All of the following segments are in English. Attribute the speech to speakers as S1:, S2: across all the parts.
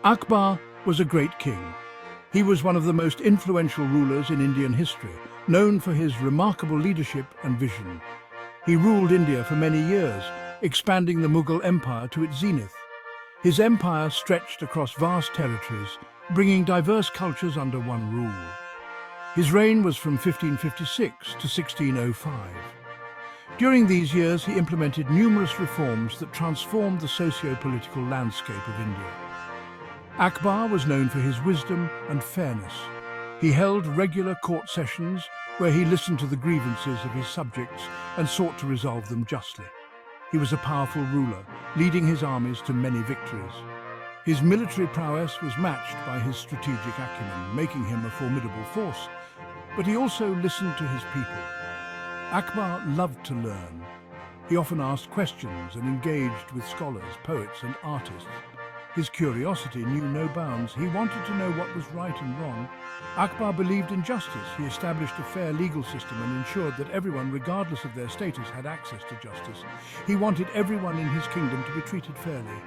S1: Akbar was a great king. He was one of the most influential rulers in Indian history, known for his remarkable leadership and vision. He ruled India for many years, expanding the Mughal Empire to its zenith. His empire stretched across vast territories, bringing diverse cultures under one rule. His reign was from 1556 to 1605. During these years, he implemented numerous reforms that transformed the socio-political landscape of India. Akbar was known for his wisdom and fairness. He held regular court sessions where he listened to the grievances of his subjects and sought to resolve them justly. He was a powerful ruler, leading his armies to many victories. His military prowess was matched by his strategic acumen, making him a formidable force. But he also listened to his people. Akbar loved to learn. He often asked questions and engaged with scholars, poets, and artists. His curiosity knew no bounds. He wanted to know what was right and wrong. Akbar believed in justice. He established a fair legal system and ensured that everyone, regardless of their status, had access to justice. He wanted everyone in his kingdom to be treated fairly.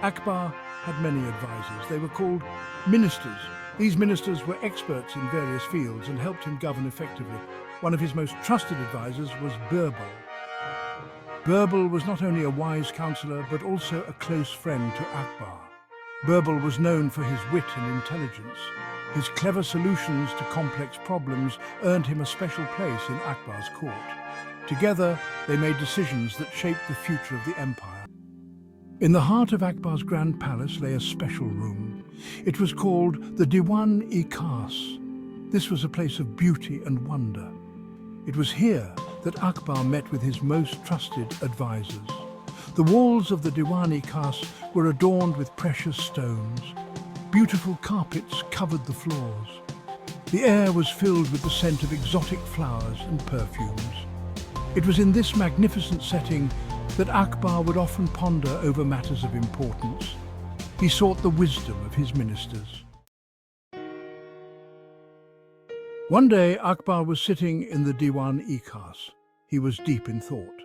S1: Akbar had many advisors. They were called ministers. These ministers were experts in various fields and helped him govern effectively. One of his most trusted advisors was Birbal. Birbal was not only a wise counselor, but also a close friend to Akbar. Birbal was known for his wit and intelligence. His clever solutions to complex problems earned him a special place in Akbar's court. Together, they made decisions that shaped the future of the empire. In the heart of Akbar's grand palace lay a special room. It was called the Diwan-e-Khas. This was a place of beauty and wonder. It was here that Akbar met with his most trusted advisors. The walls of the Diwan-e-Khas were adorned with precious stones. Beautiful carpets covered the floors. The air was filled with the scent of exotic flowers and perfumes. It was in this magnificent setting that Akbar would often ponder over matters of importance. He sought the wisdom of his ministers. One day, Akbar was sitting in the Diwan-e-Khas. He was deep in thought.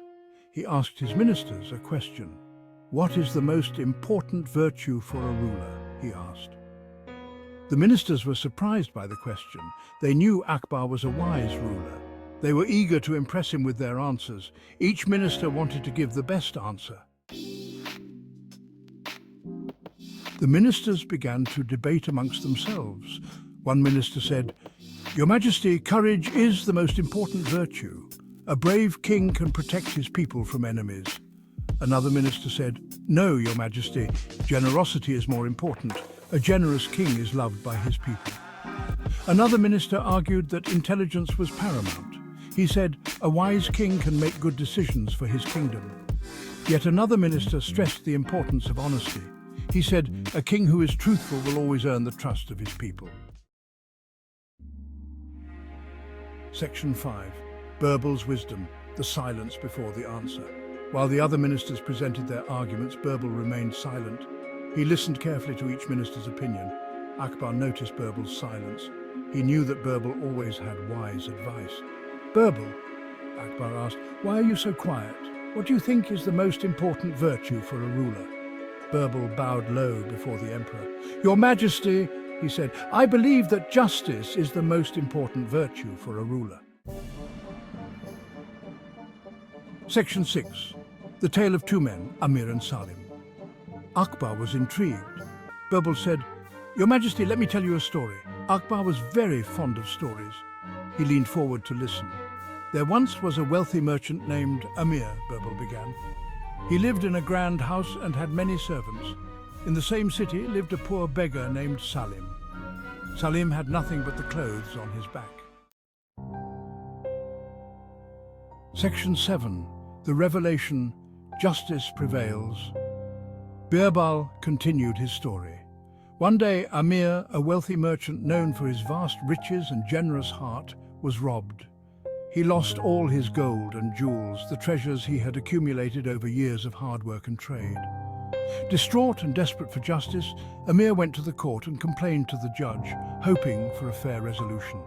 S1: He asked his ministers a question. "What is the most important virtue for a ruler?" he asked. The ministers were surprised by the question. They knew Akbar was a wise ruler. They were eager to impress him with their answers. Each minister wanted to give the best answer. The ministers began to debate amongst themselves. One minister said, "Your Majesty, courage is the most important virtue. A brave king can protect his people from enemies." Another minister said, "No, Your Majesty, generosity is more important. A generous king is loved by his people." Another minister argued that intelligence was paramount. He said, "A wise king can make good decisions for his kingdom." Yet another minister stressed the importance of honesty. He said, "A king who is truthful will always earn the trust of his people." Section 5. Birbal's wisdom, the silence before the answer. While the other ministers presented their arguments, Birbal remained silent. He listened carefully to each minister's opinion. Akbar noticed Birbal's silence. He knew that Birbal always had wise advice. "Birbal," Akbar asked, "why are you so quiet? What do you think is the most important virtue for a ruler?" Birbal bowed low before the emperor. "Your Majesty," he said, "I believe that justice is the most important virtue for a ruler." Section 6. The tale of two men, Amir and Salim. Akbar was intrigued. Birbal said, "Your Majesty, let me tell you a story." Akbar was very fond of stories. He leaned forward to listen. "There once was a wealthy merchant named Amir," Birbal began. "He lived in a grand house and had many servants. In the same city lived a poor beggar named Salim. Salim had nothing but the clothes on his back." Section 7. The revelation, justice prevails. Birbal continued his story. One day, Amir, a wealthy merchant known for his vast riches and generous heart, was robbed. He lost all his gold and jewels, the treasures he had accumulated over years of hard work and trade. Distraught and desperate for justice, Amir went to the court and complained to the judge, hoping for a fair resolution.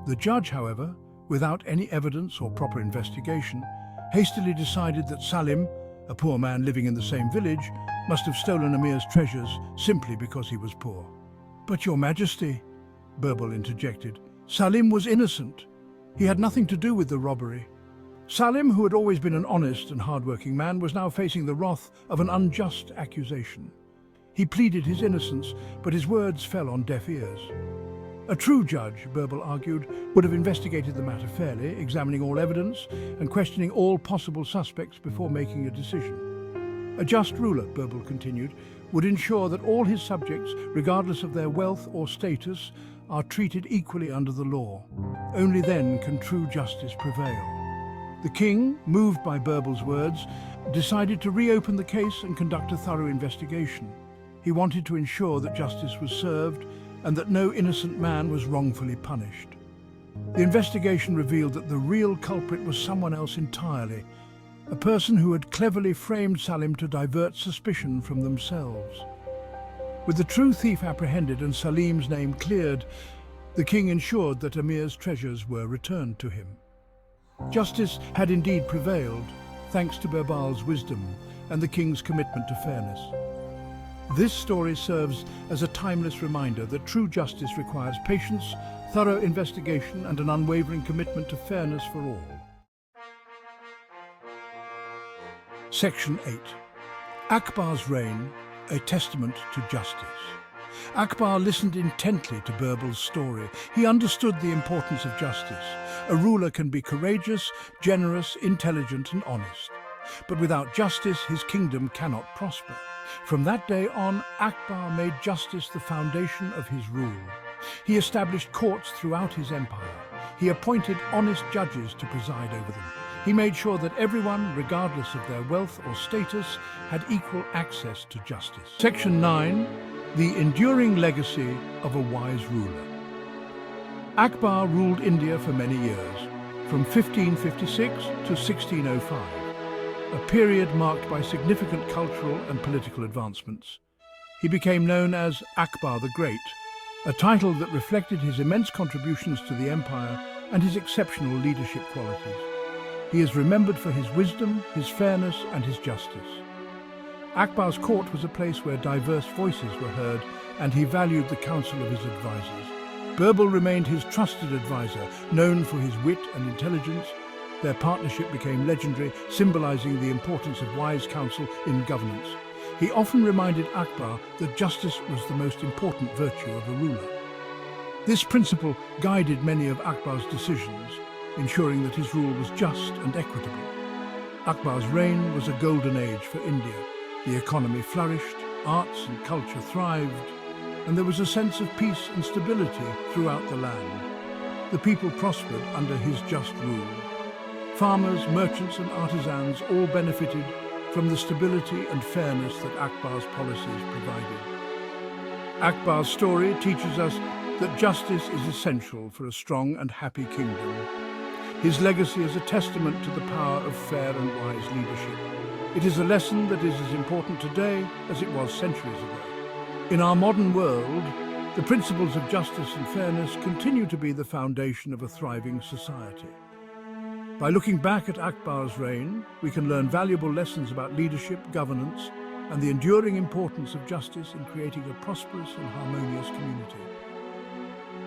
S1: The judge, however, without any evidence or proper investigation, hastily decided that Salim, A poor man living in the same village must have stolen Amir's treasures simply because he was poor. "But your Majesty," Birbal interjected, "Salim was innocent. He had nothing to do with the robbery." Salim, who had always been an honest and hard-working man, was now facing the wrath of an unjust accusation. He pleaded his innocence, but his words fell on deaf ears. A true judge, Birbal argued, would have investigated the matter fairly, examining all evidence and questioning all possible suspects before making a decision. A just ruler, Birbal continued, would ensure that all his subjects, regardless of their wealth or status, are treated equally under the law. Only then can true justice prevail. The king, moved by Birbal's words, decided to reopen the case and conduct a thorough investigation. He wanted to ensure that justice was served and that no innocent man was wrongfully punished. The investigation revealed that the real culprit was someone else entirely, a person who had cleverly framed Salim to divert suspicion from themselves. With the true thief apprehended and Salim's name cleared, the king ensured that Amir's treasures were returned to him. Justice had indeed prevailed, thanks to Birbal's wisdom and the king's commitment to fairness. This story serves as a timeless reminder that true justice requires patience, thorough investigation, and an unwavering commitment to fairness for all. Section 8. Akbar's reign, a testament to justice. Akbar listened intently to Birbal's story. He understood the importance of justice. A ruler can be courageous, generous, intelligent, and honest. But without justice, his kingdom cannot prosper. From that day on, Akbar made justice the foundation of his rule. He established courts throughout his empire. He appointed honest judges to preside over them. He made sure that everyone, regardless of their wealth or status, had equal access to justice. Section 9. The enduring legacy of a wise ruler. Akbar ruled India for many years, from 1556 to 1605, a period marked by significant cultural and political advancements. He became known as Akbar the Great, a title that reflected his immense contributions to the empire and his exceptional leadership qualities. He is remembered for his wisdom, his fairness, and his justice. Akbar's court was a place where diverse voices were heard, and he valued the counsel of his advisors. Birbal remained his trusted advisor, known for his wit and intelligence. Their partnership became legendary, symbolizing the importance of wise counsel in governance. He often reminded Akbar that justice was the most important virtue of a ruler. This principle guided many of Akbar's decisions, ensuring that his rule was just and equitable. Akbar's reign was a golden age for India. The economy flourished, arts and culture thrived, and there was a sense of peace and stability throughout the land. The people prospered under his just rule. Farmers, merchants and artisans all benefited from the stability and fairness that Akbar's policies provided. Akbar's story teaches us that justice is essential for a strong and happy kingdom. His legacy is a testament to the power of fair and wise leadership. It is a lesson that is as important today as it was centuries ago. In our modern world, the principles of justice and fairness continue to be the foundation of a thriving society. By looking back at Akbar's reign, we can learn valuable lessons about leadership, governance, and the enduring importance of justice in creating a prosperous and harmonious community.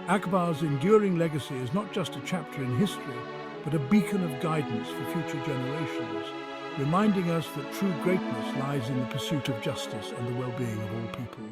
S1: Akbar's enduring legacy is not just a chapter in history, but a beacon of guidance for future generations, reminding us that true greatness lies in the pursuit of justice and the well-being of all people.